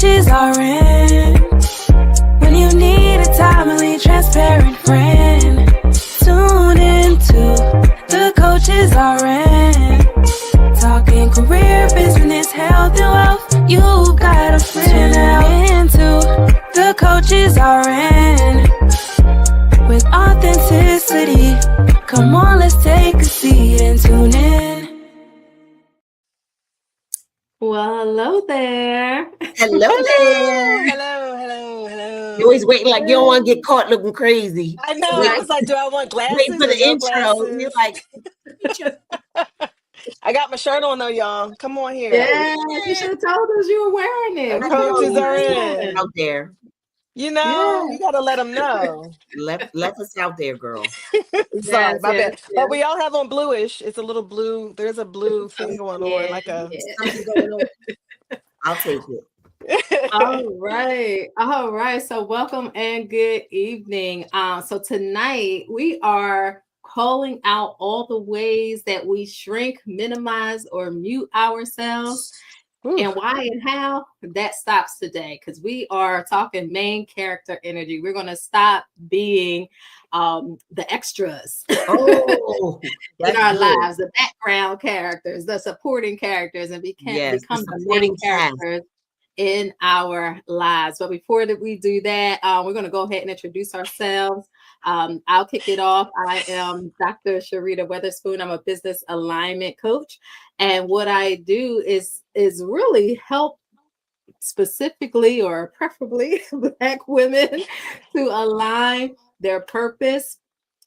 coaches are in. When you need a timely, transparent friend, tune into the coaches are in. Talking career, business, health, and wealth. You got a friend now. Into the coaches are in. With authenticity, come on, let's take a seat and tune in. Well, hello there. Hello there. Hello. You're always waiting like you don't want to get caught looking crazy. I know. Wait, I was like, do I want glasses? wait for the or no intro. glasses? You're like, I got my shirt on though, y'all. Come on here. Yeah, you should have told us you were wearing it. The coaches are in. out there. You know, you gotta let them know. Left us out there, girl. Sorry, my bad. Yes. But we all have on bluish. It's a little blue. There's a blue thing going on, like a. Something going on. I'll take it. All right. So welcome and good evening. So tonight we are calling out all the ways that we shrink, minimize, or mute ourselves. Ooh. And why and how that stops today, because we are talking main character energy. We're going to stop being the extras in our lives, the background characters, the supporting characters, and become the main characters in our lives. But before we do that, we're going to go ahead and introduce ourselves. I'll kick it off. I am Dr. Sharita Weatherspoon. I'm a business alignment coach. And what I do is really help specifically or preferably Black women to align their purpose,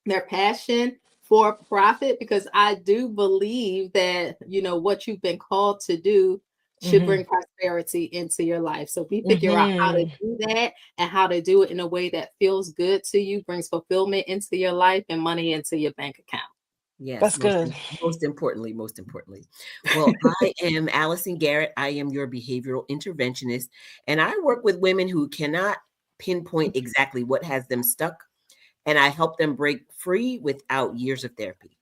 their passion for profit, because I do believe that, what you've been called to do should bring prosperity into your life. So we figure out how to do that and how to do it in a way that feels good to you, brings fulfillment into your life and money into your bank account. Yes, that's good. Most importantly. Well, I am Allison Garrett. I am your behavioral interventionist, and I work with women who cannot pinpoint exactly what has them stuck, and I help them break free without years of therapy.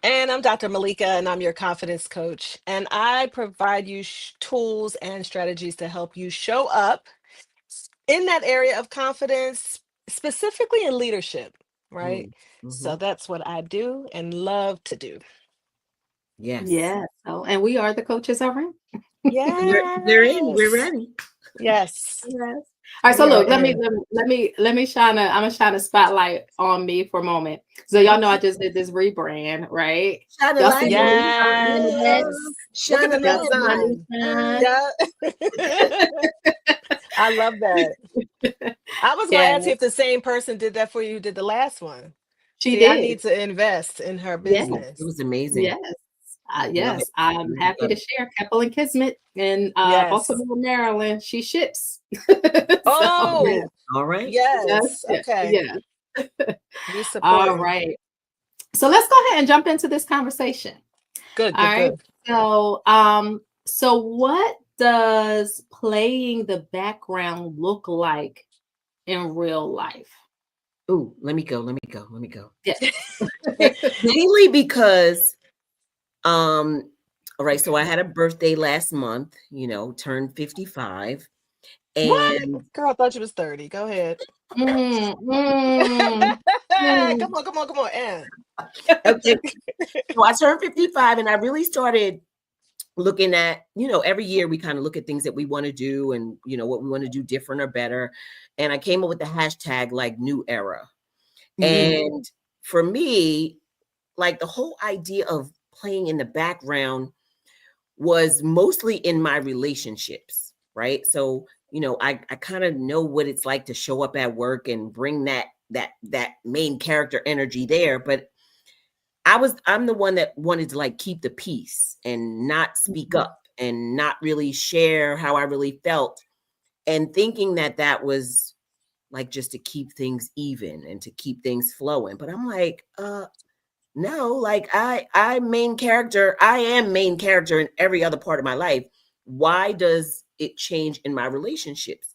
And I'm Dr. Malika, and I'm your confidence coach. And I provide you tools and strategies to help you show up in that area of confidence, specifically in leadership, right? So that's what I do and love to do. Yes. So, and we are the coaches are in. Yeah. We're ready. Yes. All right, so look, let me shine I'm gonna shine a spotlight on me for a moment. So y'all know I just did this rebrand, right? Shine a light. Shine a light. Yeah. I love that. I was going to ask you if the same person did that for you who did the last one. She did. I need to invest in her business. It was amazing. Yes. I'm happy to share Keppel and Kismet in Baltimore, Maryland. She ships. All right. Yes. Okay. You support. All right. So let's go ahead and jump into this conversation. Good. So, so what does playing the background look like in real life? Ooh, let me go. Yeah. Mainly because, all right, so I had a birthday last month, turned 55. And what? Girl, I thought you was 30. Go ahead. Come on. Okay. So I turned 55 and I really started looking at, every year we kind of look at things that we want to do and, what we want to do different or better. And I came up with the hashtag like new era. And for me, like the whole idea of playing in the background was mostly in my relationships, right? So, I kind of know what it's like to show up at work and bring that main character energy there. But I'm the one that wanted to like keep the peace and not speak up and not really share how I really felt, and thinking that was like just to keep things even and to keep things flowing. But I'm like, no, like I am main character in every other part of my life. Why does it change in my relationships?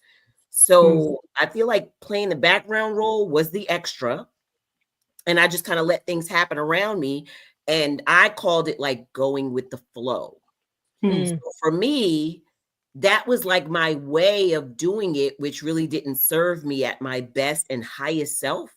So I feel like playing the background role was the extra. And I just kind of let things happen around me. And I called it like going with the flow. So for me, that was like my way of doing it, which really didn't serve me at my best and highest self.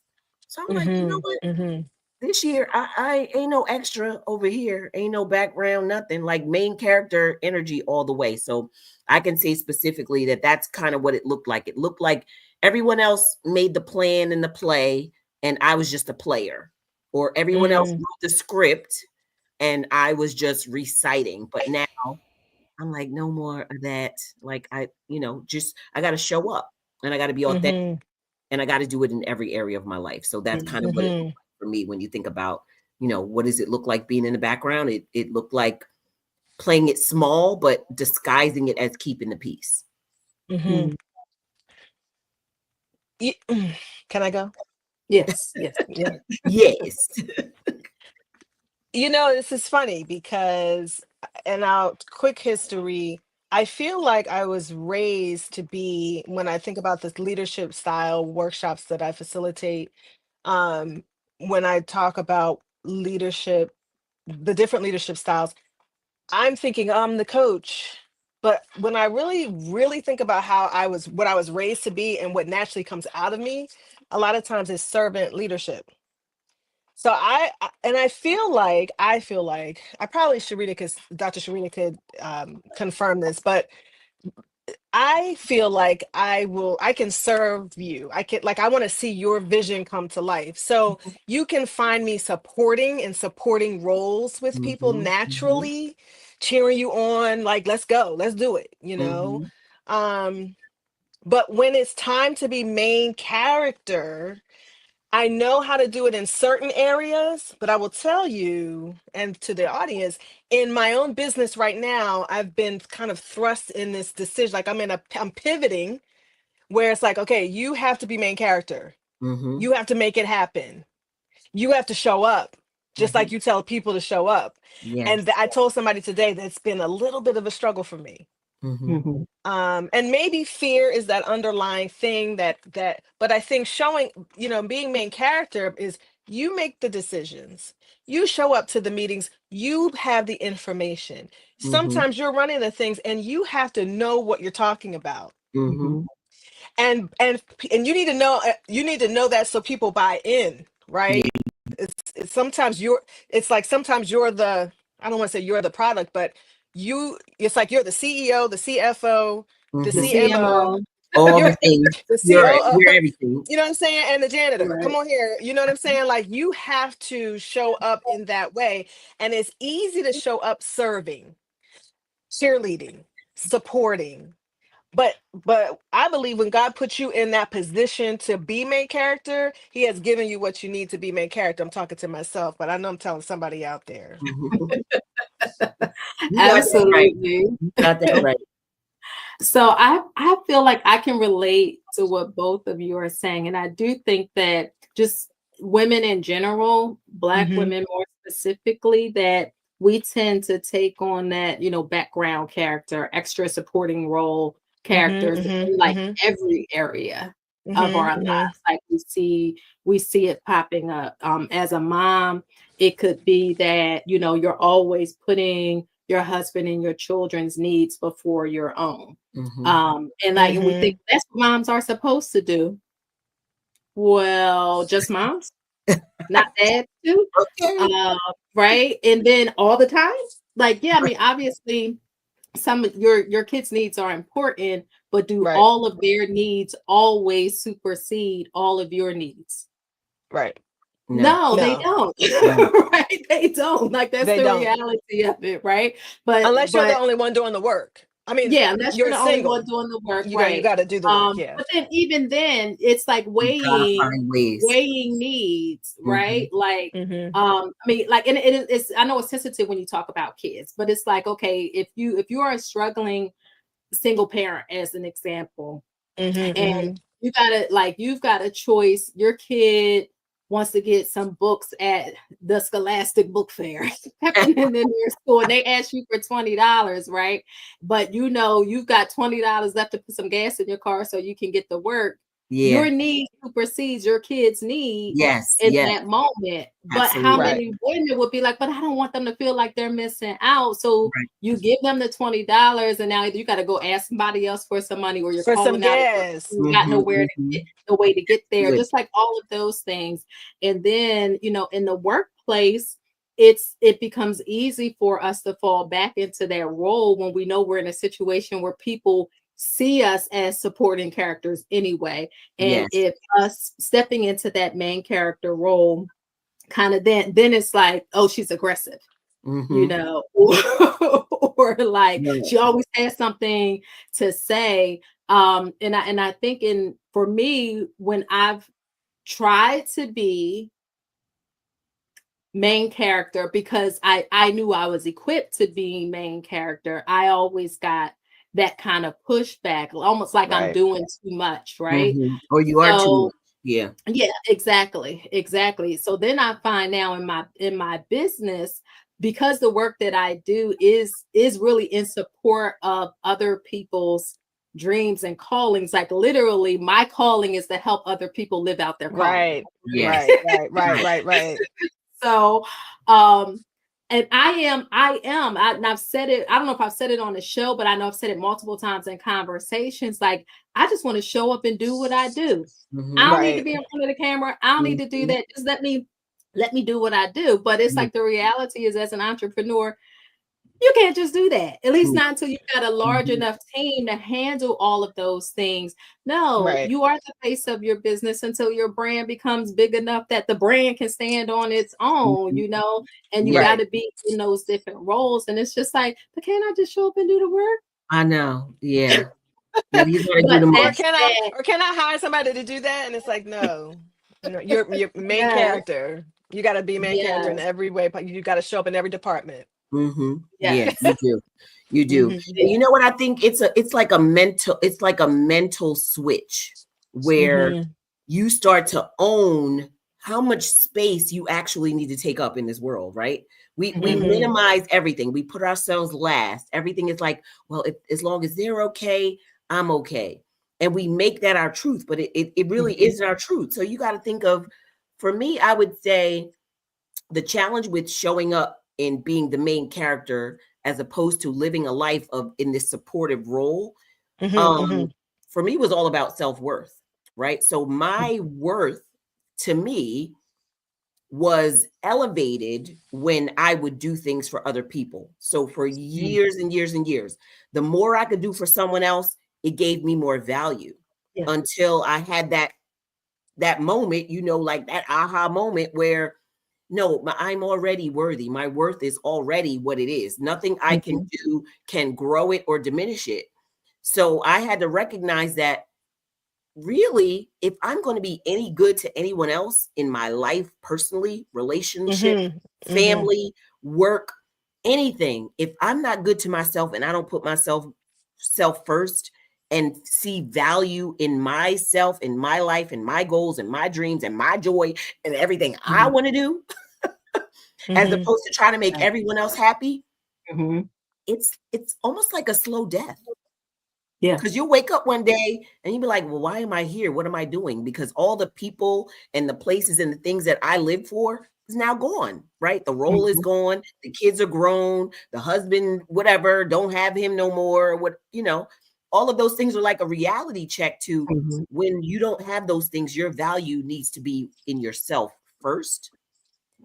So I'm like, you know what? This year, I ain't no extra over here, ain't no background, nothing, like main character energy all the way. So I can say specifically that that's kind of what it looked like. It looked like everyone else made the plan and the play, and I was just a player, or everyone else wrote the script and I was just reciting. But now I'm like, no more of that. Like, I got to show up and I got to be authentic and I got to do it in every area of my life. So that's kind of what it looked like for me. When you think about, what does it look like being in the background? It looked like playing it small, but disguising it as keeping the peace. Can I go? Yes. Yes. This is funny because, and our quick history, I feel like I was raised to be, when I think about this leadership style workshops that I facilitate, when I talk about leadership, the different leadership styles, I'm thinking I'm the coach. But when I really, really think about what I was raised to be and what naturally comes out of me, a lot of times is servant leadership. So I feel like I probably Sharita, because Dr. Sharita could confirm this, but I feel like I can serve you. I want to see your vision come to life. So you can find me supporting roles with people naturally, cheering you on, like, let's go, let's do it, But when it's time to be main character, I know how to do it in certain areas, but I will tell you and to the audience, in my own business right now, I've been kind of thrust in this decision. Like I'm pivoting where it's like, okay, you have to be main character. You have to make it happen. You have to show up, just like you tell people to show up. Yes. And I told somebody today that's been a little bit of a struggle for me. And maybe fear is that underlying thing but I think showing, being main character is you make the decisions, you show up to the meetings, you have the information. Sometimes you're running the things and you have to know what you're talking about. And you need to know that so people buy in, right? It's sometimes you're the, I don't want to say you're the product, but it's like you're the CEO, the CFO, the CMO, all you're the things. the You're COO, everything. you know what I'm saying? And the janitor, Right. come on here. You know what I'm saying? Like, you have to show up in that way. And it's easy to show up serving, cheerleading, supporting. But I believe when God puts you in that position to be main character, he has given you what you need to be main character. I'm talking to myself, but I know I'm telling somebody out there. Absolutely. Got that right. So I feel like I can relate to what both of you are saying. And I do think that just women in general, Black women more specifically, that we tend to take on that, background character, extra supporting role characters in like every area of our lives. Like we see it popping up. As a mom, it could be that, you're always putting your husband and your children's needs before your own. And we think that's what moms are supposed to do. Well, just moms, not dads too. Okay. Right. And then all the time, obviously some of your kids' needs are important, but do all of their needs always supersede all of your needs? Right. No, they don't. Right? They don't. Like, that's the reality of it, right? But unless you're the only one doing the work. I mean, unless you're the only one doing the work, you got to do the work. Yeah. But then even then, it's like weighing needs, right? Like, and it's, I know it's sensitive when you talk about kids, but it's like, okay, if you are a struggling single parent, as an example, and you've got a choice, your kid wants to get some books at the Scholastic Book Fair in their school, and they ask you for $20, right? But you've got $20 left to put some gas in your car so you can get to work. Yeah. Your need supersedes your kid's need Yes. in Yes. that moment. But how Absolutely. Right. many women would be like, but I don't want them to feel like they're missing out. So Right. you give them the $20 and now you got to go ask somebody else for some money, or you're For some calling out gas. you got nowhere to get the way to get there, Good. just like all of those things. And then, you know, in the workplace, it becomes easy for us to fall back into that role when we know we're in a situation where people see us as supporting characters anyway. And Yes. if us stepping into that main character role, kind of then it's like, oh, she's aggressive, you know, or like Right. she always has something to say. And I think for me, when I've tried to be main character because I knew I was equipped to be main character, I always got that kind of pushback, almost like I'm Right. doing too much, right? Or you are too So much. Yeah. yeah, exactly. So then I find now in my business, because the work that I do is really in support of other people's dreams and callings. Like literally, my calling is to help other people live out their calling. Right. Yes. Right. So, and and I've said it, I don't know if I've said it on the show, but I know I've said it multiple times in conversations. Like, I just want to show up and do what I do. I don't need to Right. be in front of the camera. I don't need to do that. Just let me do what I do. But it's like the reality is, as an entrepreneur, you can't just do that. At least not until you've got a large enough team to handle all of those things. No, Right. you are the face of your business until your brand becomes big enough that the brand can stand on its own, you know, and you Yeah. got to be in those different roles. And it's just like, but can't I just show up and do the work? I know. Yeah. Yeah, you gotta do But the Or most. can I hire somebody to do that? And it's like, no, you're main Yes. character. You got to be main character in Yes. every way, but you got to show up in every department. Yeah, Yes. you do. You do. Mhm. And you know what I think? It's like a mental switch where Mhm. you start to own how much space you actually need to take up in this world, right? We Mhm. minimize everything. We put ourselves last. Everything is like, well, as long as they're okay, I'm okay. And we make that our truth, but it really isn't our truth. So you got to think of, for me, I would say the challenge with showing up and being the main character as opposed to living a life of in this supportive role, Mhm. for me was all about self-worth, right? So my worth to me was elevated when I would do things for other people. So for years and years and years, the more I could do for someone else, it gave me more value Yeah. until I had that moment, you know, like that aha moment where no, I'm already worthy. My worth is already what it is. Nothing I can do can grow it or diminish it. So I had to recognize that really, if I'm going to be any good to anyone else in my life, personally, relationship, Mhm. Mhm. family, work, anything, if I'm not good to myself and I don't put myself first and see value in myself, in my life, and my goals and my dreams and my joy and everything I want to do, as Mhm. opposed to trying to make everyone else happy, Mhm. it's almost like a slow death. Yeah. Because you'll wake up one day and you'll be like, well, why am I here? What am I doing? Because all the people and the places and the things that I lived for is now gone, right? The role is gone. The kids are grown. The husband, whatever, don't have him no more. What, you know, all of those things are like a reality check to when you don't have those things, your value needs to be in yourself first.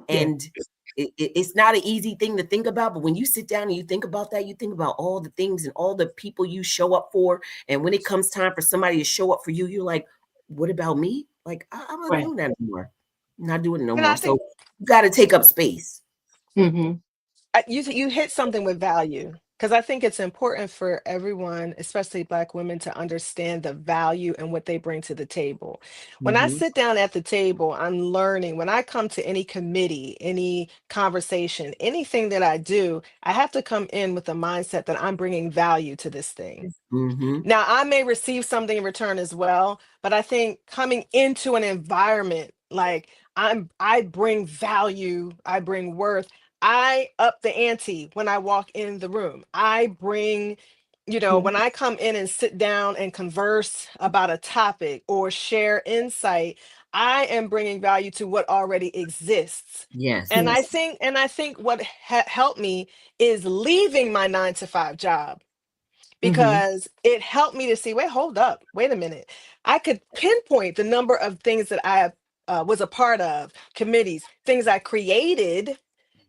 And it's not an easy thing to think about, but when you sit down and you think about that, you think about all the things and all the people you show up for. And when it comes time for somebody to show up for you, you're like, what about me? Like, I'm not doing that anymore. I'm not doing it no And more. I So think you got to take up space. you hit something with value, because I think it's important for everyone, especially Black women, to understand the value and what they bring to the table. When I sit down at the table, I'm learning. When I come to any committee, any conversation, anything that I do, I have to come in with a mindset that I'm bringing value to this thing. Now, I may receive something in return as well, but I think coming into an environment like I bring value, I bring worth, I up the ante when I walk in the room. I bring when I come in and sit down and converse about a topic or share insight, I am bringing value to what already exists. Yes. And I think what helped me is leaving my 9 to 5 job, because it helped me to see, wait, hold up, wait a minute. I could pinpoint the number of things that I was a part of, committees, things I created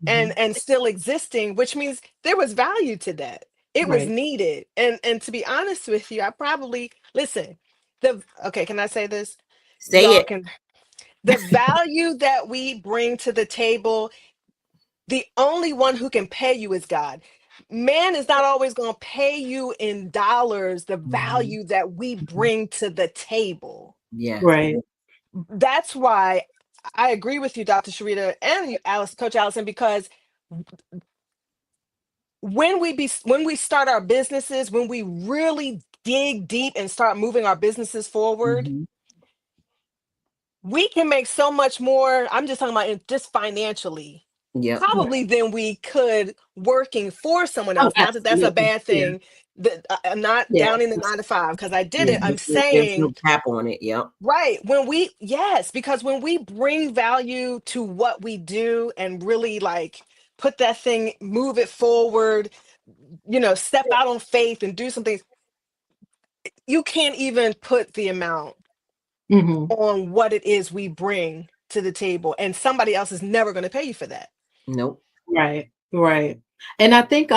and still existing, which means there was value to that. It was Right. needed. And to be honest with you, I probably listen. Okay, can I say this? Say Y'all it. can. The value that we bring to the table, the only one who can pay you is God. Man is not always going to pay you in dollars the value that we bring to the table. Yeah. Right. That's why I agree with you, Dr. Sharita, and you, Alice, Coach Allison, because when we start our businesses, when we really dig deep and start moving our businesses forward, we can make so much more. I'm just talking about just financially, Yep. probably than we could working for someone Oh, else. Not that that's a absolutely. bad thing. That I'm not Yeah. downing the 9 to 5 because I did Yeah. it. I'm There's no saying cap on it. Yep. right because when we bring value to what we do and really like put that thing, move it forward, step out on faith and do some things, you can't even put the amount hmm on what it is we bring to the table, and somebody else is never going to pay you for that. Nope. Right. Right. And I think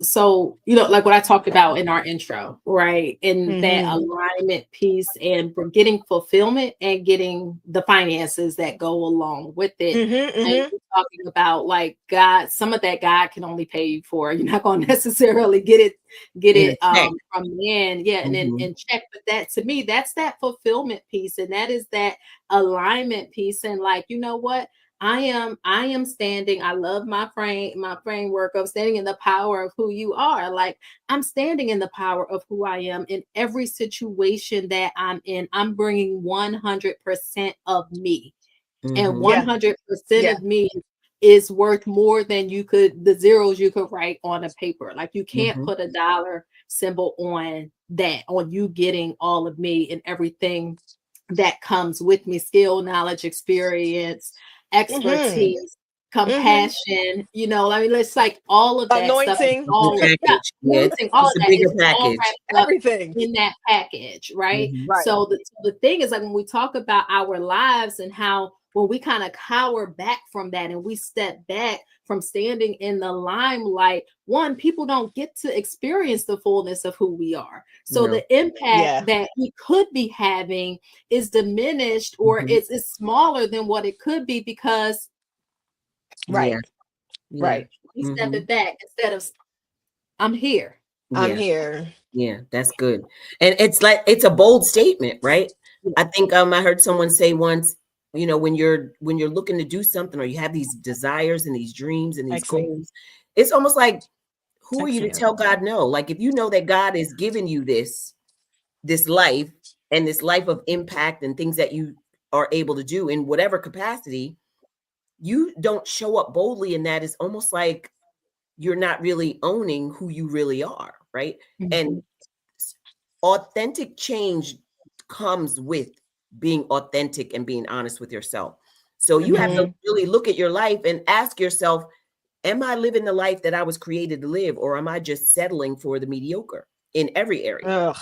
so like what I talked about in our intro, right? In that Mhm. alignment piece and for getting fulfillment and getting the finances that go along with it. Mhm. And Mhm. you're talking about like God, some of that God can only pay you for. You're not going to necessarily get it In a check. from man. Yeah, and then in check. But that to me, that's that fulfillment piece, and that is that alignment piece. And like, you know what? I am standing. I love my framework of standing in the power of who you are. Like I'm standing in the power of who I am in every situation that I'm in. I'm bringing 100% of me, and Yeah. 100% Yeah. of me is worth more than the zeros you could write on a paper. Like you can't put a dollar symbol on that, on you getting all of me and everything that comes with me: skill, knowledge, experience, Mhm. expertise, Mhm. compassion, I mean, it's like all of that stuff is Anointing, all, The yeah, package. Yeah, anointing, all of it's a that bigger is all package. wrapped up everything. in that package, right? Right. So the thing is, like when we talk about our lives and how when we kind of cower back from that and we step back from standing in the limelight, one, people don't get to experience the fullness of who we are. So No. the impact Yeah. that we could be having is diminished, or it's smaller than what it could be, because Right. Yeah. Yeah. Right. we step it back instead of I'm here. I'm Yeah. here. Yeah, that's good. And it's like it's a bold statement, right? Yeah. I think I heard someone say once, when you're looking to do something or you have these desires and these dreams and these Excellent. goals, it's almost like, who are you to Excellent. tell God no? Like if you know that God is giving you this life and this life of impact and things that you are able to do in whatever capacity, you don't show up boldly in that. It's almost like you're not really owning who you really are, right? And authentic change comes with being authentic and being honest with yourself. So you have to really look at your life and ask yourself, am I living the life that I was created to live, or am I just settling for the mediocre in every area? Ugh.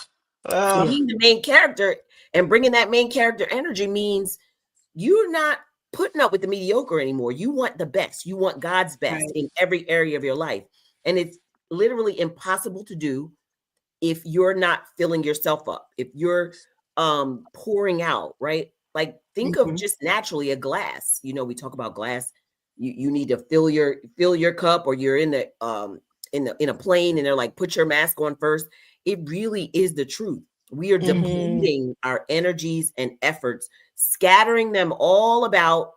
So Ugh. being the main character and bringing that main character energy means you're not putting up with the mediocre anymore. You want the best. You want God's best Right. in every area of your life. And it's literally impossible to do if you're not filling yourself up, if you're pouring out, right? Like think of just naturally a glass. We talk about glass. You need to fill your cup, or you're in a plane and they're like, put your mask on first. It really is the truth. We are depleting our energies and efforts, scattering them all about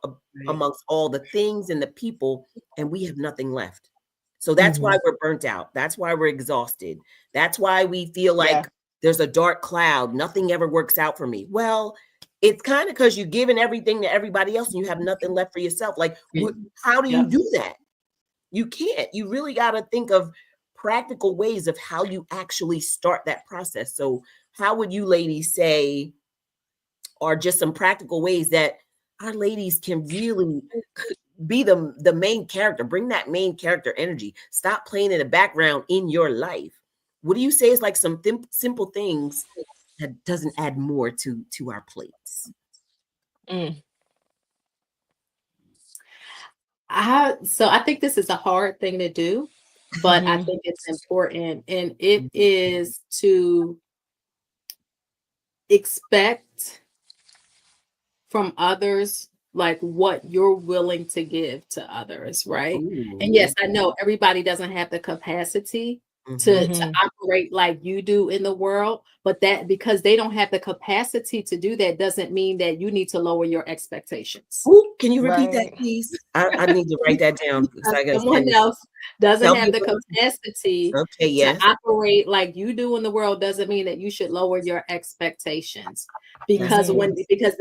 amongst all the things and the people, and we have nothing left. So that's why we're burnt out. That's why we're exhausted. That's why we feel like there's a dark cloud. Nothing ever works out for me. Well, it's kind of because you're giving everything to everybody else and you have nothing left for yourself. Like, how do you do that? You can't. You really got to think of practical ways of how you actually start that process. So how would you ladies say are just some practical ways that our ladies can really be the main character, bring that main character energy, stop playing in the background in your life? What do you say is like some simple things that doesn't add more to our plates? Mm. So I think this is a hard thing to do, but I Mhm. think it's important, and it is to expect from others like what you're willing to give to others, right? Ooh, And yes, I know everybody doesn't have the capacity to Mhm. operate like you do in the world, but that because they don't have the capacity to do that doesn't mean that you need to lower your expectations. Ooh, can you repeat that, Right. please? I need to write that down because Because I gotta someone send it. else doesn't Tell me have the what. capacity Okay, to yes, operate like you do in the world doesn't mean that you should lower your expectations, that's because Mhm. because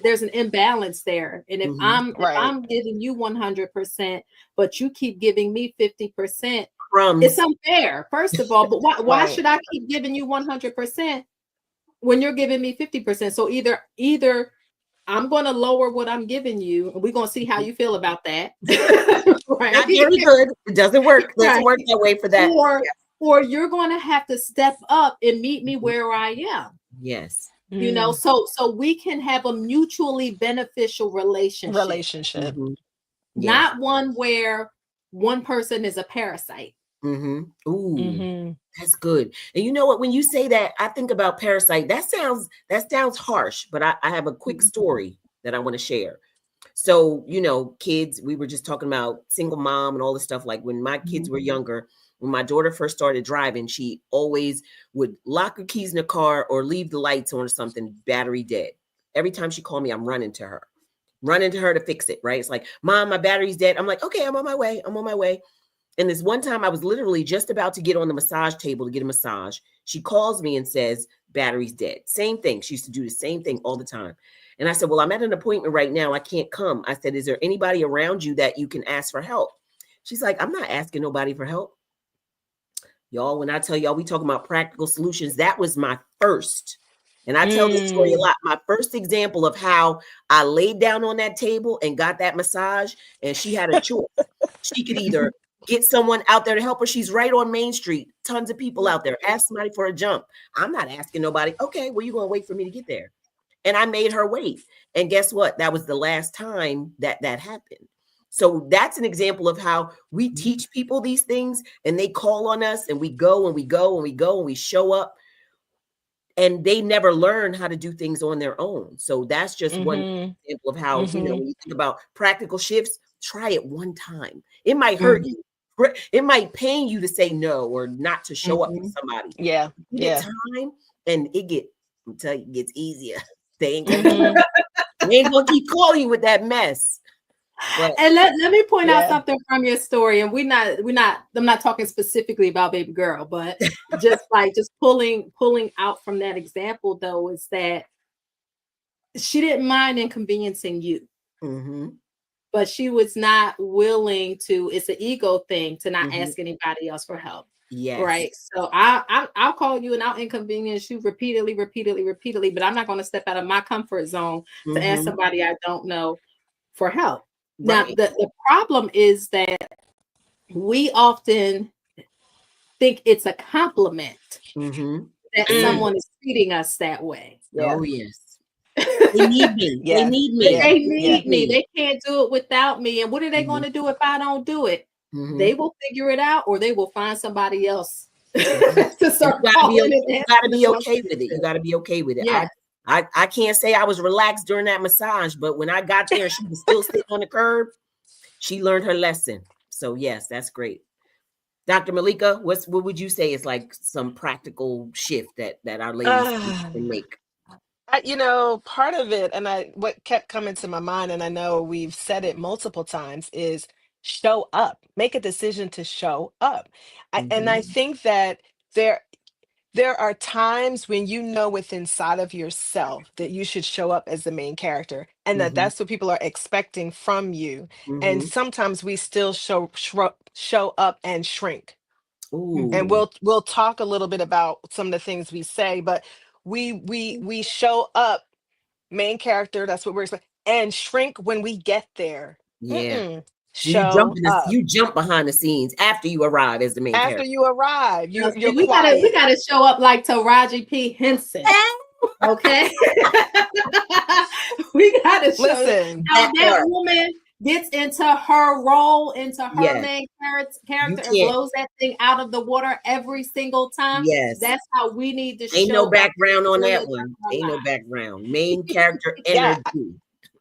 there's an imbalance there. And if mm-hmm. I'm Right. giving you 100%, but you keep giving me 50%, it's Crumbs. unfair, first of all. But why Right. should I keep giving you 100% when you're giving me 50%? So either I'm going to lower what I'm giving you, and we're going to see how you feel about that. Not Right? very good. It doesn't work. Doesn't Right. work that way for that. Or you're going to have to step up and meet me Mhm. where I am. Yes. You know, Mm. so we can have a mutually beneficial relationship, Relationship. Mhm. Yes. not one where one person is a parasite. Mhm. Ooh, Mhm. that's good. And you know what? When you say that, I think about parasite. That sounds harsh, but I have a quick story that I want to share. So, kids, we were just talking about single mom and all this stuff. Like when my kids were younger, when my daughter first started driving, she always would lock her keys in the car or leave the lights on or something, battery dead. Every time she called me, I'm running to her to fix it, right? It's like, Mom, my battery's dead. I'm like, okay, I'm on my way. I'm on my way. And this one time I was literally just about to get on the massage table to get a massage. She calls me and says, battery's dead. Same thing. She used to do the same thing all the time. And I said, well, I'm at an appointment right now. I can't come. I said, is there anybody around you that you can ask for help? She's like, I'm not asking nobody for help. Y'all, when I tell y'all we talking about practical solutions, that was my first. And I tell this story a Mm. lot. My first example of how I laid down on that table and got that massage, and she had a choice. She could either get someone out there to help her. She's right on Main Street. Tons of people out there. Ask somebody for a jump. I'm not asking nobody. Okay, well, you're going to wait for me to get there. And I made her wait. And guess what? That was the last time that happened. So that's an example of how we teach people these things and they call on us and we go and we go and we go and we show up, and they never learn how to do things on their own. So that's just one Mhm. example of how, Mhm. when you think about practical shifts, try it one time. It might hurt Mhm. you. It might pain you to say no or not to show up for Mhm. somebody. Yeah. You get Yeah. time and I'm telling you, it gets easier. They ain't gonna keep, Mhm. they ain't gonna keep calling you with that mess. But And let me point out Yeah. something from your story. And I'm not talking specifically about baby girl, but just pulling out from that example though, is that she didn't mind inconveniencing you, mm-hmm, but she was not willing to, it's an ego thing to not mm-hmm, ask anybody else for help. yes. Right. So I'll call you and I'll inconvenience you repeatedly, but I'm not going to step out of my comfort zone to ask Mm-hmm, somebody I don't know for help. Now, right. the problem is that we often think it's a compliment Mm-hmm. that Mm. Mm. someone is treating us that way. Yeah. Oh yes. They need me. They Yeah. need me. Yeah. They They Yeah. need need me. me. They can't do it without me. And what are they going Mm-hmm, to do if I don't do it? mm-hmm. They will figure it out, or they will find somebody else Right. to And start calling and you gotta asking the be okay with questions it. You to. gotta be okay with it. Yeah. I can't say I was relaxed during that massage, but when I got there and she was still sitting on the curb, she learned her lesson. So yes, that's great. Dr. Malika, what would you say is like some practical shift that our ladies can Ah. make? Part of it, and what kept coming to my mind, and I know we've said it multiple times, is show up. Make a decision to show up. And I Mm-hmm, think that there there are times when you know within inside of yourself that you should show up as the main character, and that mm-hmm, that's what people are expecting from you. And mm-hmm, sometimes we still show up and shrink. Ooh. And we'll talk a little bit about some of the things we say, but we show up main character, that's what we're expecting, and shrink when we get there. Yeah. So Show up you jump behind the scenes after you arrive as the main after character. you arrive. You're we quiet. gotta show up like Taraji P. Henson. Okay. We gotta show Listen, that woman gets into her role, into her Yes. main character, and can't- blows that thing out of the water every single time. Yes. That's how we need to Ain't show no up background on really that one. Ain't no alive. background. Main character Yeah. energy.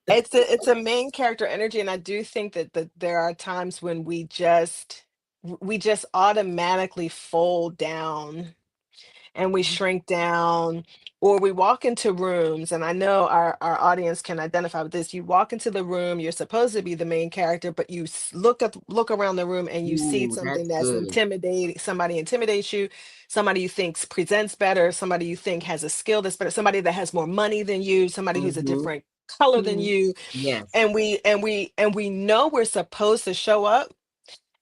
It's a main character energy, and I do think that there are times when we just automatically fold down and we shrink down, or we walk into rooms, and I know our audience can identify with this. You walk into the room, you're supposed to be the main character, but you look around the room and you see Ooh, something that's that's good. intimidating. Somebody intimidates you, somebody you think presents better, somebody you think has a skill that's better, somebody that has more money than you, somebody who's a different color than you. Yes. And we know we're supposed to show up,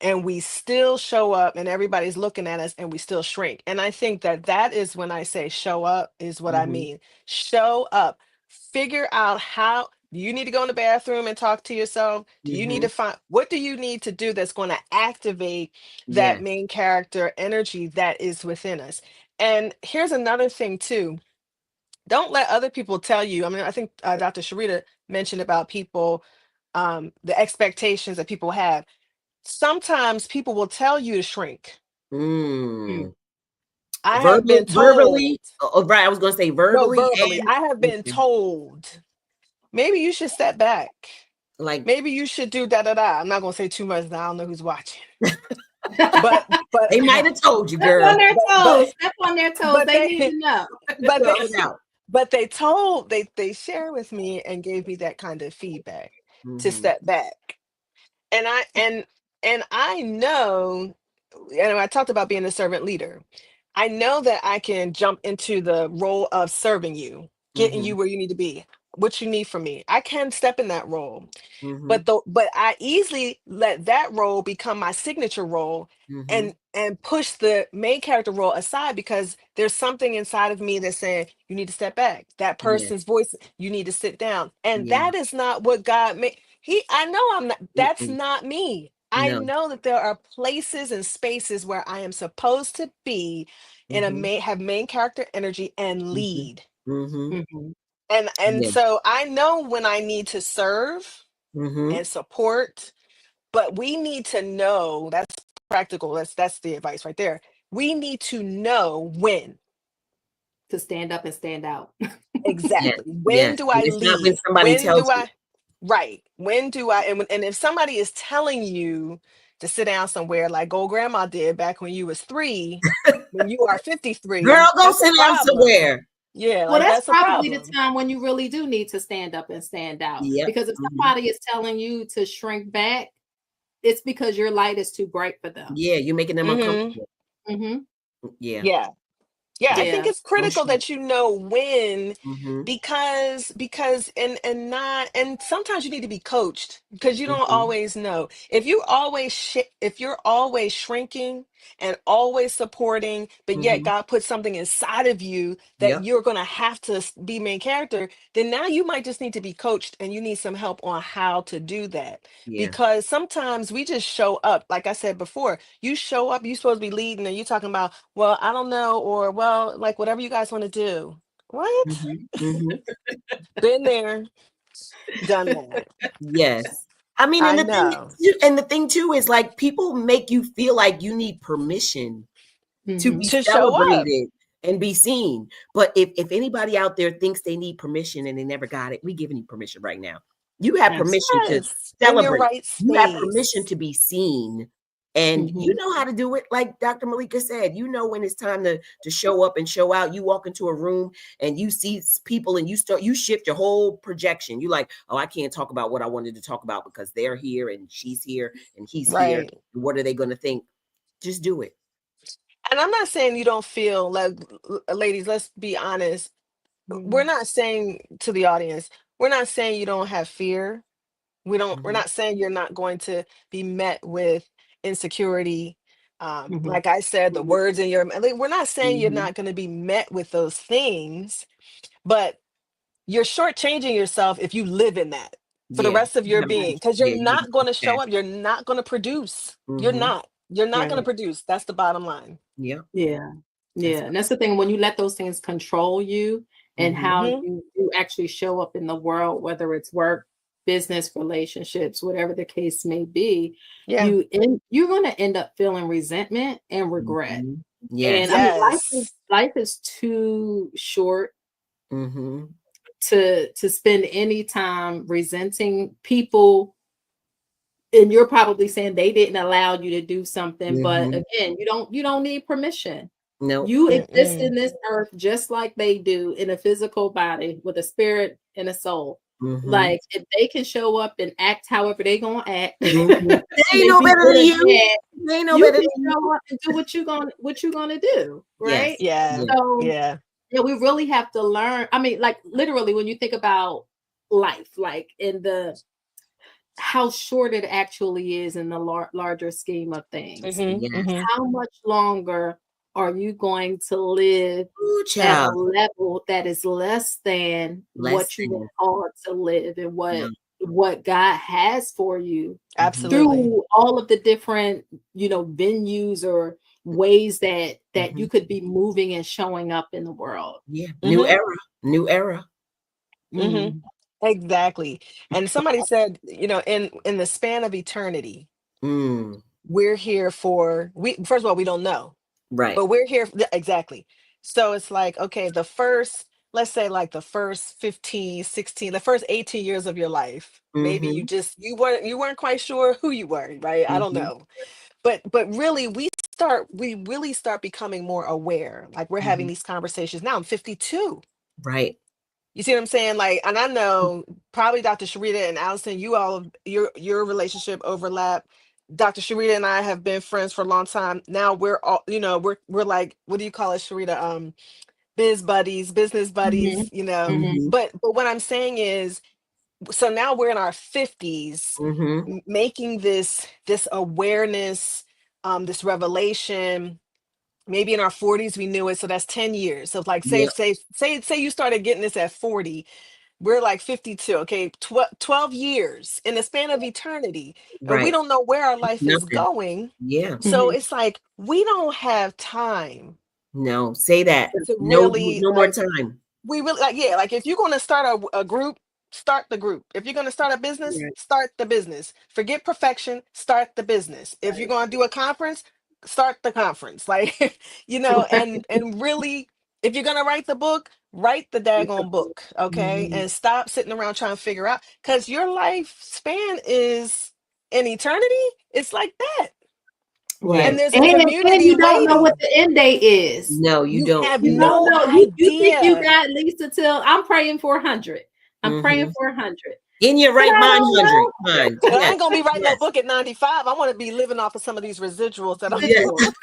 and we still show up, and everybody's looking at us, and we still shrink. And I think that is when I say show up is what I mean. Show up. Figure out how. Do you need to go in the bathroom and talk to yourself? Do you need to find, what do you need to do that's going to activate that Yes. main character energy that is within us? And here's another thing too. Don't let other people tell you. I mean, I think Dr. Sharita mentioned about people, the expectations that people have. Sometimes people will tell you to shrink. I have been told. Verbally? Oh, right. I was going to say verbally. No, verbally. I have been told, maybe you should step back. Like, maybe you should do da da da. I'm not going to say too much. I don't know who's watching. but they might have told you, girl. Step on their toes. Step on their toes. They need to know. But they told, they shared with me and gave me that kind of feedback to step back. And I know, and I talked about being a servant leader. I know that I can jump into the role of serving you, getting you where you need to be, what you need from me. I can step in that role. But I easily let that role become my signature role and push the main character role aside, because there's something inside of me that's saying you need to step back. That person's voice, you need to sit down. And that is not what God made. I know I'm not, that's not me. I know that there are places and spaces where I am supposed to be and have main character energy and lead. And so I know when I need to serve and support, but we need to know, that's practical. That's the advice right there. We need to know when to stand up and stand out. Exactly. When do I it's lead? Not when somebody tells you. Right. When do I, and if somebody is telling you to sit down somewhere like old grandma did back when you was 3, when you are 53. Girl, go sit down somewhere. Yeah. Well, that's probably the time when you really do need to stand up and stand out. Because if somebody is telling you to shrink back, it's because your light is too bright for them. Yeah, you're making them uncomfortable. Yeah. I think it's critical that you know when, because and sometimes you need to be coached, because you don't always know. If you're always shrinking and always supporting, but yet God put something inside of you that you're going to have to be main character, then now you might just need to be coached, and you need some help on how to do that. Because sometimes we just show up. Like I said before, you show up, you're supposed to be leading, and you're talking about, well, I don't know, or well, like whatever you guys want to do. What? Been there, done that. Yes. I mean, and the thing too is, like, people make you feel like you need permission to be celebrated and be seen. But if anybody out there thinks they need permission and they never got it, we giving you permission right now. You have permission to celebrate. You have permission to be seen. And you know how to do it. Like Dr. Malika said, you know when it's time to show up and show out. You walk into a room and you see people and you shift your whole projection. You like, oh, I can't talk about what I wanted to talk about because they're here and she's here and he's here. What are they going to think? Just do it. And I'm not saying you don't feel like, ladies, let's be honest. We're not saying to the audience, we're not saying you don't have fear. We're not saying you're not going to be met with insecurity. Mhm. Like I said, the Mhm. words in your, like, we're not saying you're Mhm. not going to be met with those things, but you're shortchanging yourself if you live in that for the Yeah. rest of You your have to, being, because you're yeah, you not going to show have up. You're not going to produce. to. You're not going to Right. produce. That's the bottom line. Yeah. Yeah. That's Yeah. And that's the thing when you let those things control you and mhm. how Hmm. you actually show up in the world, whether it's work, business, relationships, whatever the case may be, Yeah. you're going to end up feeling resentment and regret. Mhm. And Yes. I mean, Yes. life is too short Mhm. to spend any time resenting people, and you're probably saying they didn't allow you to do something, but Mhm. again, you don't need permission. Nope. You exist Mm-mm. in this earth just like they do in a physical body with a spirit and a soul. Mhm. Like if they can show up and act however they gonna act, Mhm. They ain't and no be better good than or you. bad, They ain't no you better can than you. show up and do what you gonna do, Yes. right? Yeah. Yeah. So Yeah. yeah, we really have to learn. I mean, like literally, when you think about life, like in the how short it actually is in the larger scheme of things. Hmm. Yes. Hmm. How much longer are you going to live Ooh, at a child. level that is less than Less what you were than. called to live and Yeah. what God has for you Mhm. Absolutely. through all of the different, venues or ways that you Mhm. could be moving and showing up in the world. Yeah. New Hmm. era. New era. Hmm. Mm. Exactly. And somebody said, in the span of eternity, Mm. we're here for, we first of all, we don't know, Right. but we're here exactly. So it's like, okay, the first, let's say like the first 15, 16, the first 18 years of your life, maybe Mhm. you weren't quite sure who you were, right? I don't Mhm. know. But really we really start becoming more aware. Like we're having Mhm. these conversations. Now I'm 52. Right. You see what I'm saying? Like, and I know probably Dr. Sharita and Allison, you all, your relationship overlap. Dr. Sharita and I have been friends for a long time. Now we're all, we're like, what do you call it, Sharita? Biz buddies, business buddies, Mhm. Mhm. Mhm. But what I'm saying is, so now we're in our 50s, Mhm. making this awareness, this revelation. Maybe in our 40s we knew it, so that's 10 years. So like say Yep. say say say you started getting this at 40, we're like 52. Okay, 12 years in the span of eternity, and we Right. don't know where our life is Nothing. going. Yeah. So Mhm. it's like we don't have time No. Say that. to No. really No more like, time. we really like, yeah, like if you're going to start a group, start the group. If you're going to start a business, Right. start the business. Forget perfection, start the business. If you're Right. going to do a conference, start the conference. Like, and really, if you're going to write the book, write the daggone book, okay? Mhm. And stop sitting around trying to figure out, cuz your lifespan is an eternity. It's like that. And Right. there's a And community you don't know what waiting. the end date is. No, you You don't. have You You don't don't. no know. You think you idea. got at least until I'm praying for 100. I'm praying Mhm. for 100. In your But right I mind, don't 100 know. mind. 'Cause I Yes. ain't gonna be writing no Yes. book at 95. I want to be living off of some of these residuals that I'm Yes. doing.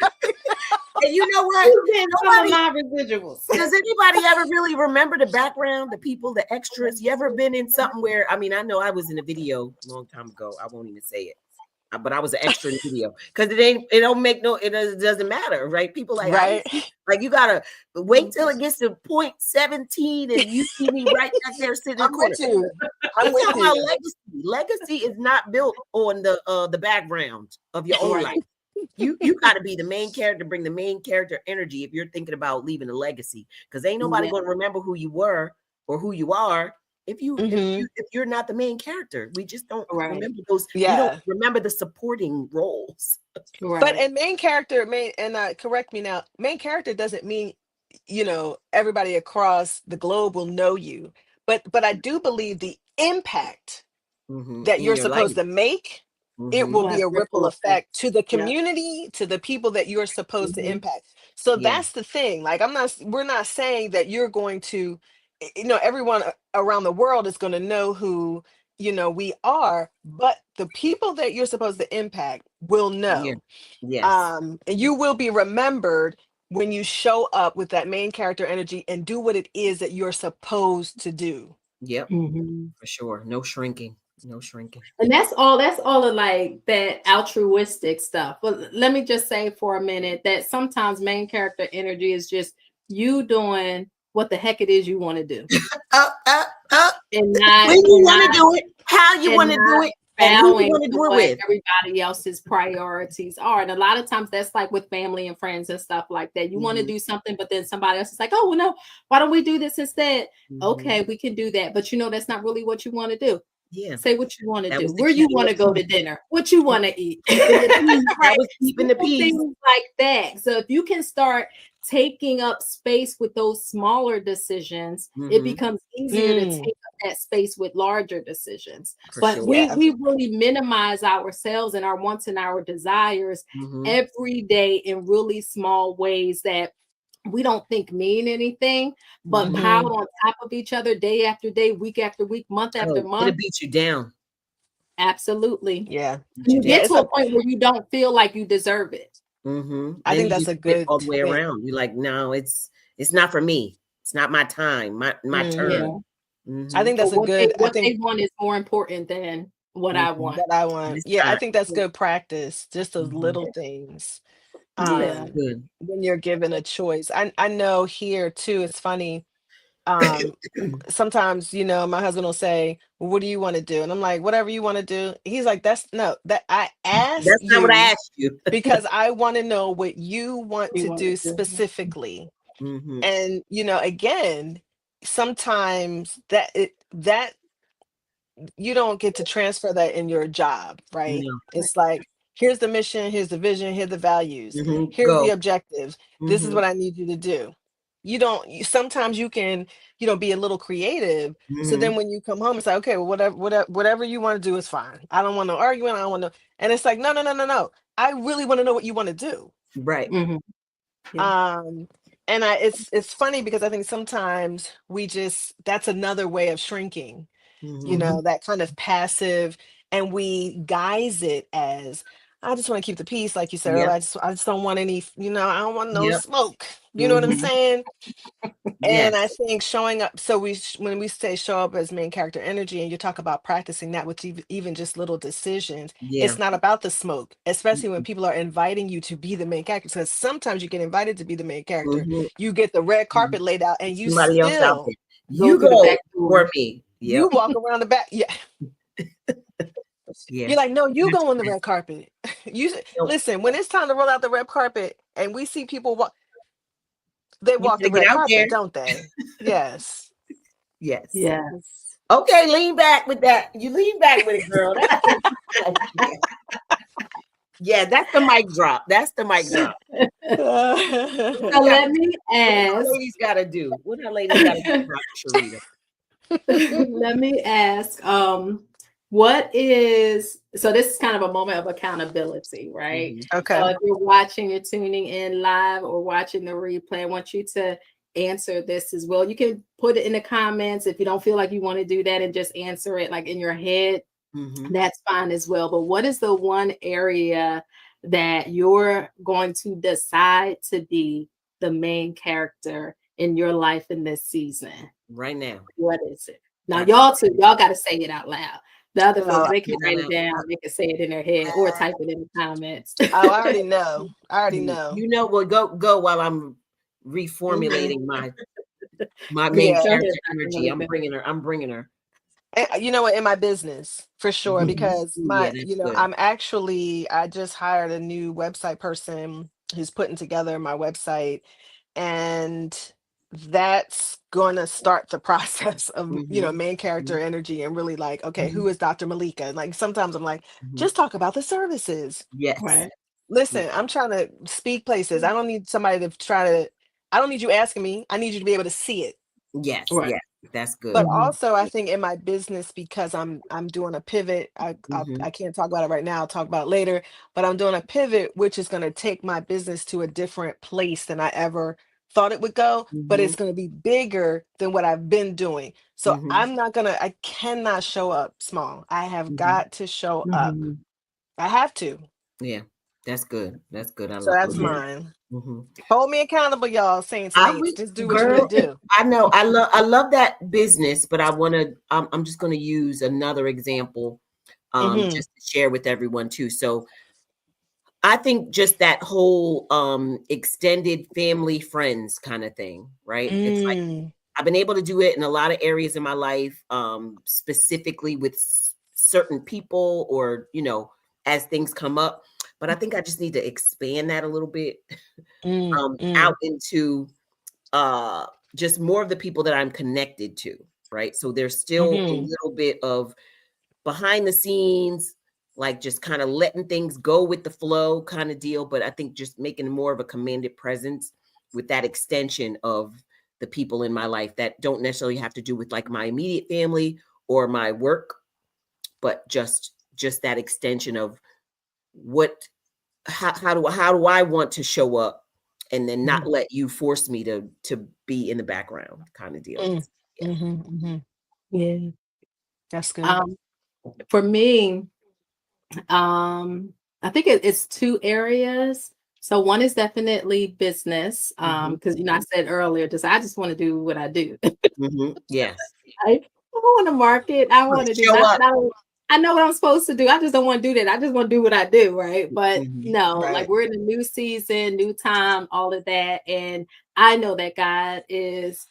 And you know what? You getting some of Nobody. my residuals. Does anybody ever really remember the background, the people, the extras? You ever been in something where, I mean, I know I was in a video a long time ago. I won't even say it. But I was an extra in the video because it don't make no, doesn't matter, right? People like, I didn't Right. see, like, you gotta wait till it gets to point 17 and you see me right back there sitting in the I'm corner. with you. We I'm with talking about you. legacy. Legacy is not built on the background of your own Right. life. You got to be the main character, bring the main character energy if you're thinking about leaving a legacy, because ain't nobody Yeah. going to remember who you were or who you are Hmm. if you're not the main character. We just don't Right. remember those. We don't Yeah. remember the supporting roles. But Right. and main character, correct me now, main character doesn't mean, everybody across the globe will know you. But I do believe the impact that In you're your life. supposed to make, it Mm-hmm. will Will be have a ripple ripple effect effects. to the Yep. community, to the people that you're supposed to Mhm. impact. So Yeah. that's the thing. Like, we're not saying that you're going to, everyone around the world is going to know who, we are, but the people that you're supposed to impact will Yeah. know. Yes. And you will be remembered when you show up with that main character energy and do what it is that you're supposed to do. Yep. Mhm. For sure. No shrinking. No shrinking. And that's all of like that altruistic stuff. But let me just say for a minute that sometimes main character energy is just you doing what the heck it is you want to do. And not when you want to do it, how you want to do it, and who you want to do it with. Everybody else's priorities are. And a lot of times that's like with family and friends and stuff like that. You want to do something, but then somebody else is like, oh, well, no, why don't we do this instead? Okay, we can do that. But that's not really what you want to do. Yeah. Say what you want to do. Where you want to go to dinner. What you want to eat. That was keeping the peace. Things like that. So if you can start taking up space with those smaller decisions, it becomes easier to take up that space with larger decisions. But we really minimize ourselves and our wants and our desires every day in really small ways that we don't think mean anything, but pile on top of each other day after day, week after week, month after month. It'll beat you down. Absolutely. Yeah. You get to a point where you don't feel like you deserve it. I think that's a good all the way around. You're like, no, it's not for me. It's not my time, my turn. I think that's what they want is more important than what I want. Yeah, I think that's good practice. Just those little things. When you're given a choice. I know here too, it's funny. Sometimes, my husband will say, well, what do you want to do? And I'm like, whatever you want to do. He's like, that I asked that's not what I asked you. because I want to know what you want to do specifically. And again, sometimes that you don't get to transfer that in your job, right? It's like, here's the mission, here's the vision, here's the values, here's the objectives. This is what I need you to do. Sometimes you can, be a little creative. So then when you come home, it's like, okay, well, whatever you want to do is fine. I don't want no argument. I don't want no, and it's like, no. I really want to know what you want to do. Right. And it's funny because I think sometimes that's another way of shrinking, that kind of passive, and we guise it as, I just want to keep the peace, like you said earlier. I just don't want any, I don't want no smoke. You know what I'm saying? And I think showing up. So when we say show up as main character energy, and you talk about practicing that with even just little decisions, it's not about the smoke, especially when people are inviting you to be the main character. Because sometimes you get invited to be the main character, you get the red carpet laid out, and you somebody else out there. You go for me. You walk around the back. Yeah. You're like, no, you go on the red carpet. Listen, when it's time to roll out the red carpet and we see people walk, they walk the red carpet, don't they? Yes. Okay, lean back with that. You lean back with it, girl. Yeah, that's the mic drop. That's the mic drop. So let me ask. What ladies got to do? What that lady got to do, Sharita? Let me ask. So this is kind of a moment of accountability, right? Okay. So if you're watching, you're tuning in live or watching the replay, I want you to answer this as well. You can put it in the comments if you don't feel like you want to do that and just answer it like in your head. That's fine as well. But what is the one area that you're going to decide to be the main character in your life in this season? Right now. What is it? Now, y'all got to say it out loud. The other folks, they can write it down. They can say it in their head or type it in the comments. I already know. Well, go while I'm reformulating my main character energy. I'm bringing her. And, in my business for sure, because I just hired a new website person who's putting together my website, and that's going to start the process of main character energy, and really like, okay, who is Dr. Malika? And like sometimes I'm like, just talk about the services. Right. Listen, I'm trying to speak places. I don't need somebody to I don't need you asking me. I need you to be able to see it. Yes. Right. That's good. But also I think in my business, because I'm doing a pivot, I can't talk about it right now, I'll talk about it later, but I'm doing a pivot, which is going to take my business to a different place than I ever thought it would go, but it's going to be bigger than what I've been doing. So I cannot show up small. I have got to show up. I have to. Yeah. That's good. That's good. I So love that's that. mine. Mhm. Hold me accountable, y'all, saints and I ain'ts. would, Just do what you girl. need to do. I know. I love that business, but I want to. I'm just going to use another example, Mm-hmm. just to share with everyone too. So I think just that whole extended family friends kind of thing, right? It's like Mm. I've been able to do it in a lot of areas in my life, specifically with certain people or, as things come up. But I think I just need to expand that a little bit out into just more of the people that I'm connected to, right? So there's still a Mm-hmm. little bit of behind the scenes, like just kind of letting things go with the flow kind of deal. But I think just making more of a commanded presence with that extension of the people in my life that don't necessarily have to do with like my immediate family or my work, but just that extension of how do I want to show up, and then not let you force me to be in the background kind of deal. Mm. Yeah. Mm-hmm. Mm-hmm. Yeah. That's good. For me, I think it's two areas. So one is definitely business. Because I said earlier, I just want to do what I do. Yes. I want to market. I want to do Show that. up. I know what I'm supposed to do. I just don't want to do that. I just want to do what I do, right? But no, Right. like we're in a new season, new time, all of that. And I know that God is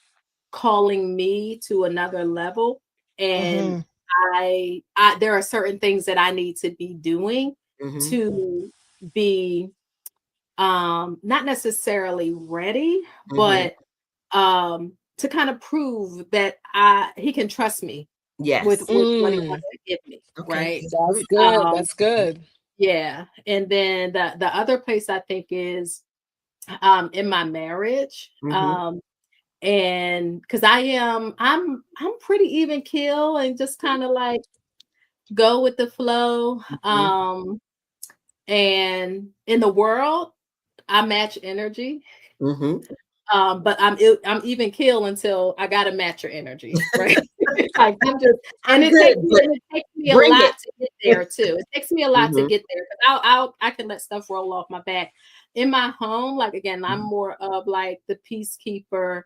calling me to another level. And I there are certain things that I need to be doing to be not necessarily ready, but to kind of prove that he can trust me with Yes. what he wants to give me, Okay. right? That's good. Um, That's good. yeah. And then the other place I think is in my marriage. And because I'm pretty even keel and just kind of like go with the flow. And in the world, I match energy. But I'm even keel until I gotta match your energy, right? Like I'm good, but it takes me a bring lot it. to get there too. It takes me a lot to get there because I can let stuff roll off my back. In my home, like again, I'm more of like the peacekeeper,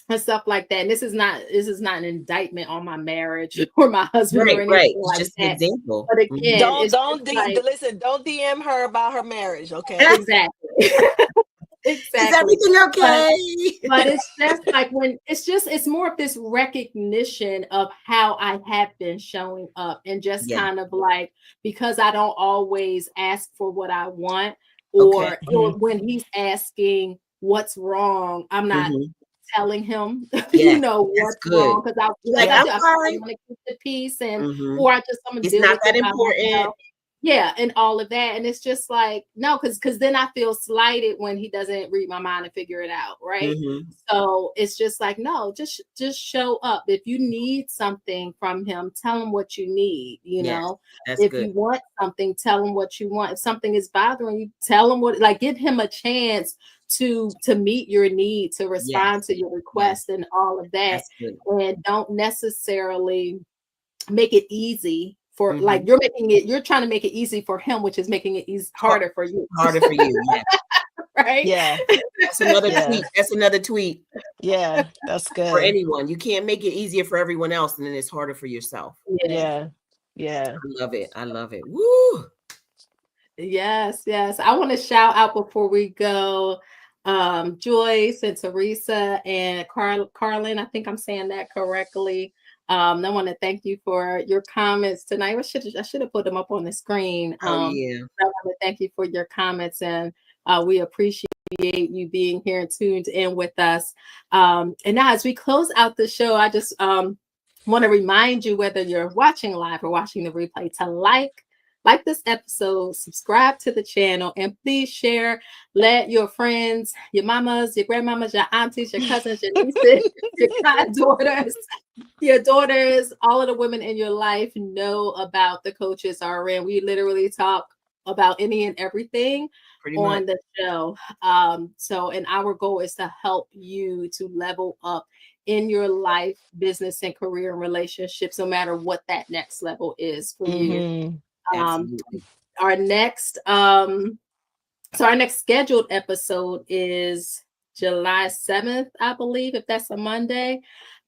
and stuff like that. And this is not an indictment on my marriage or my husband or Right. anything It's like just an that. example. But again, it's just like Listen, don't DM her about her marriage, okay? exactly. Is Exactly. everything okay? But it's just like it's more of this recognition of how I have been showing up and just Yeah. kind of like, because I don't always ask for what I want Okay. or when he's asking what's wrong, I'm not telling him, Yeah, that's what's good. wrong. Because Like, I I'm do. I fine. want to keep the peace and Mhm. or I just I'm gonna It's deal not with that it by important. myself. Yeah, and all of that. And it's just like, no, because then I feel slighted when he doesn't read my mind and figure it out, right? So it's just like, no, just show up. If you need something from him, tell him what you need, Yes, that's If good. you want something, tell him what you want. If something is bothering you, tell him like give him a chance to meet your need, to respond Yes. to your request and all of that. That's good. And don't necessarily make it easy for like you're trying to make it easy for him, which is making it harder for you. Harder for you. Yeah. Right? Yeah. That's another tweet. That's another tweet Yeah. That's good. for anyone. You can't make it easier for everyone else, and then it's harder for yourself. Yeah. Yeah. I love it. I love it. Woo. Yes. I want to shout out before we go. Joyce and Teresa and Carlin. I think I'm saying that correctly. I want to thank you for your comments tonight. I should have put them up on the screen. Oh yeah. I want to thank you for your comments, and we appreciate you being here and tuned in with us. And now, as we close out the show, I just want to remind you, whether you're watching live or watching the replay, to like this episode, subscribe to the channel, and please share. Let your friends, your mamas, your grandmamas, your aunties, your cousins, your nieces, your goddaughters, your daughters, all of the women in your life know about the Coaches RN. We literally talk about any and everything on the show. And our goal is to help you to level up in your life, business, and career and relationships, no matter what that next level is for you. Absolutely. our next our next scheduled episode is July 7th, I believe, if that's a Monday.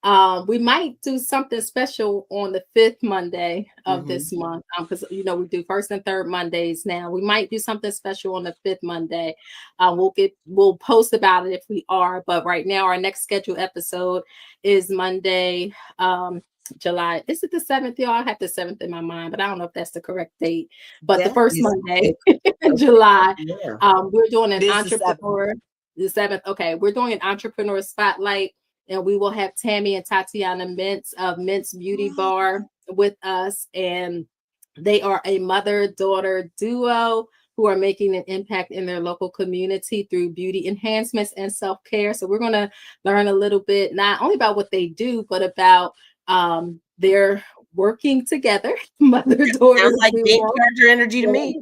We might do something special on the 5th Monday of this month, because we do first and third Mondays now. We might do something special on the 5th Monday. We'll post about it if we are, but right now our next scheduled episode is Monday, July. Is it the 7th, y'all? I have the 7th in my mind, but I don't know if that's the correct date. But the first Monday in July, we're doing an entrepreneur. The 7th. Okay, we're doing an entrepreneur spotlight, and we will have Tammy and Tatiana Mintz of Mintz Beauty Bar with us, and they are a mother-daughter duo who are making an impact in their local community through beauty enhancements and self-care. So we're going to learn a little bit, not only about what they do, but about their working together, mother-daughter. Sounds like main character energy to me.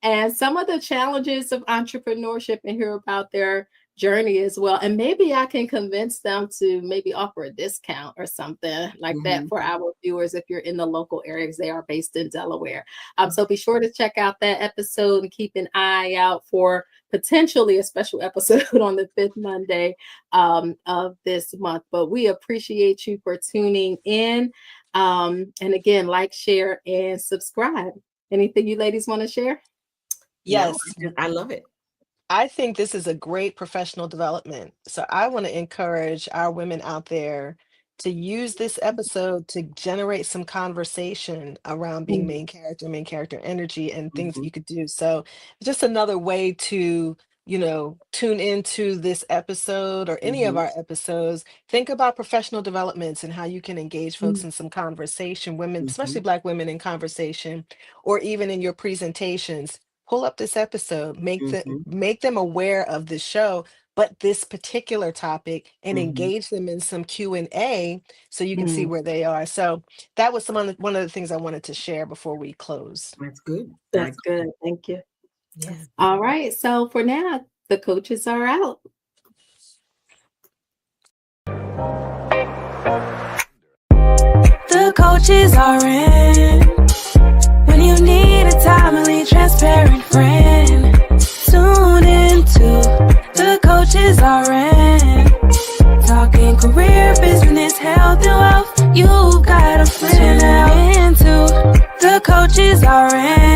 And some of the challenges of entrepreneurship, and hear about their journey as well. And maybe I can convince them to maybe offer a discount or something like that for our viewers if you're in the local areas. They are based in Delaware. So be sure to check out that episode and keep an eye out for potentially a special episode on the 5th Monday of this month. But we appreciate you for tuning in. And again, like, share, and subscribe. Anything you ladies want to share? Yes. No, I love it. I think this is a great professional development. So I want to encourage our women out there to use this episode to generate some conversation around being main character energy, and things that you could do. So just another way to, tune into this episode or any of our episodes. Think about professional developments and how you can engage folks in some conversation, women, especially Black women, in conversation, or even in your presentations. Pull up this episode, make them aware of this show, but this particular topic, and engage them in some Q&A so you can see where they are. So that was one of the things I wanted to share before we close. That's good. That's good. Thank you. Yeah. All right. So for now, the coaches are out. The coaches are in. When you need a timely, transparent friend, tune into the coaches are in. Talking career, business, health, and wealth. You got a friend now. Into the coaches are in.